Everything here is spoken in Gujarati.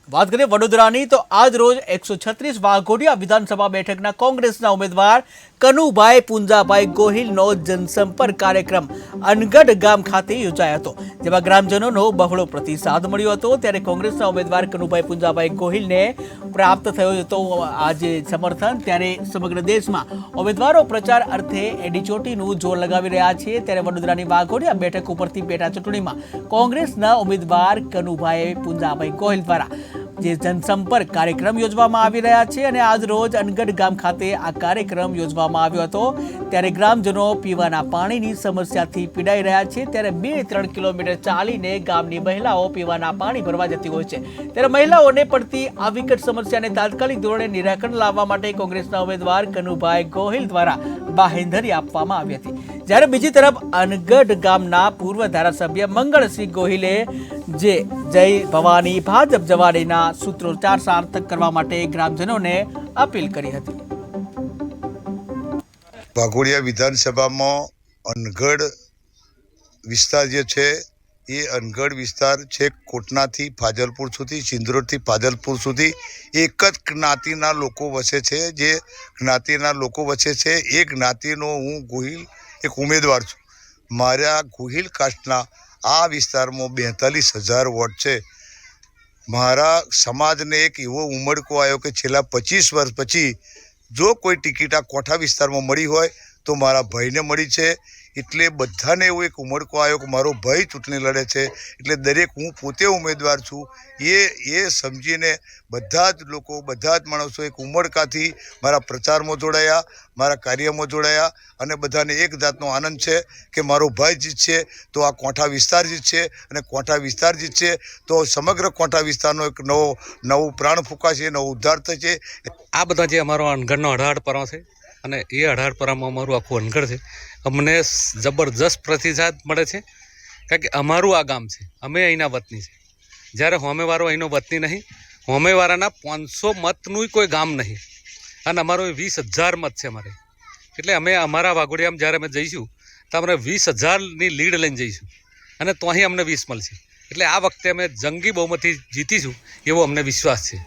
વાત કરીએ વડોદરાની તો આજ રોજ 136 વાઘોડિયા વિધાનસભા બેઠકના કોંગ્રેસના ઉમેદવાર કનુભાઈ પુંજાભાઈ ગોહિલનો જનસંપર્ક કાર્યક્રમ અનગઢ ગામ ખાતે યોજાયો હતો, જેમાં ગ્રામજનોનો બહોળો પ્રતિસાદ મળ્યો હતો। ત્યારે કોંગ્રેસના ઉમેદવાર કનુભાઈ પુંજાભાઈ ગોહિલને પ્રાપ્ત થયો હતો આજે સમર્થન। ત્યારે સમગ્ર દેશમાં ઉમેદવારો પ્રચાર અર્થે એડીચોટીનું જોર લગાવી રહ્યા છે। ત્યારે વડોદરાની વાઘોડિયા બેઠક ઉપરથી પેટા ચૂંટણીમાં કોંગ્રેસના ઉમેદવાર કનુભાઈ પુંજાભાઈ ગોહિલ દ્વારા જે જનસંપર્ક કાર્યક્રમ યોજવામાં આવી રહ્યા છે અને આજ રોજ અનગઢ ગામ ખાતે આ કાર્યક્રમ યોજવામાં આવ્યો હતો। ત્યારે ગ્રામજનો પીવાના પાણીની સમસ્યાથી પીડાઈ રહ્યા છે। ત્યારે 2-3 કિલોમીટર ચાલીને ગામની મહિલાઓ પીવાના પાણી ભરવા જતી હોય છે। ત્યારે મહિલાઓને પડતી આ વિકટ સમસ્યાને તાત્કાલિક ધોરણે નિરાકરણ લાવવા માટે કોંગ્રેસના ઉમેદવાર કનુભાઈ ગોહિલ દ્વારા બાહેંધરી આપવામાં આવી હતી। જ્યારે બીજી તરફ અનગઢ ગામના પૂર્વ ધારાસભ્ય મંગળસિંહ ગોહિલે જે જય ભવાની ભાજપ જવાનીના સૂત્રોચ્ચાર સાર્થક કરવા માટે ગ્રામજનોને અપીલ કરી હતી। વાઘોડિયા વિધાનસભામાં અનગઢ વિસ્તાર જે છે એ અનગઢ વિસ્તાર છે કોટનાથી ફાજલપુર સુધી, ચિંદ્રોડથી ફાજલપુર સુધી એક જ જ્ઞાતિના લોકો વસે છે। જે જ્ઞાતિના લોકો વસે છે એ જ્ઞાતિનો હું ગોહિલ એક ઉમેદવાર છું। મારા ગોહિલ કાસ્ટના આ વિસ્તારમાં 42,000 વોટ છે। મારા સમાજને એક એવો ઉમળકો આવ્યો કે છેલ્લા 25 વર્ષ પછી જો કોઈ ટિકિટ આ કોઠા વિસ્તારમાં મળી હોય તો મારા ભાઈને મળી છે। એટલે બધાને એવો એક ઉમળકો આવ્યો કે મારો ભાઈ ચૂંટણી લડે છે, એટલે દરેક હું પોતે ઉમેદવાર છું એ સમજીને બધા જ લોકો, બધા જ માણસો એક ઉમળકાથી મારા પ્રચારમાં જોડાયા, મારા કાર્યમાં જોડાયા અને બધાને એક જાતનો આનંદ છે કે મારો ભાઈ જીતશે તો આ કોઠા વિસ્તાર જીતશે અને કોઠા વિસ્તાર જીતશે તો સમગ્ર કોઠા વિસ્તારનો એક નવું પ્રાણ ફૂંકાશે, નવો ઉદ્ધાર થશે। આ બધા જે અમારો અનગઢનો 18 છે અને એ 18 અમારું આખું અનગઢ છે, અમને જબરજસ્ત પ્રતિસાદ મળે છે કારણ કે અમારું આ ગામ છે, અમે અહીંના વતની છે। જ્યારે હોમેવાળો અહીંનો વતની નહીં, હોમેવાળાના 500 મતનું કોઈ ગામ નહીં અને અમારો 20,000 મત છે અમારે। એટલે અમે અમારા વાઘોડિયામાં જ્યારે અમે જઈશું તો અમે 20,000ની લીડ લઈને જઈશું અને તો અહીં અમને 20 મળશે। એટલે આ વખતે અમે જંગી બહુમતી જીતીશું એવો અમને વિશ્વાસ છે।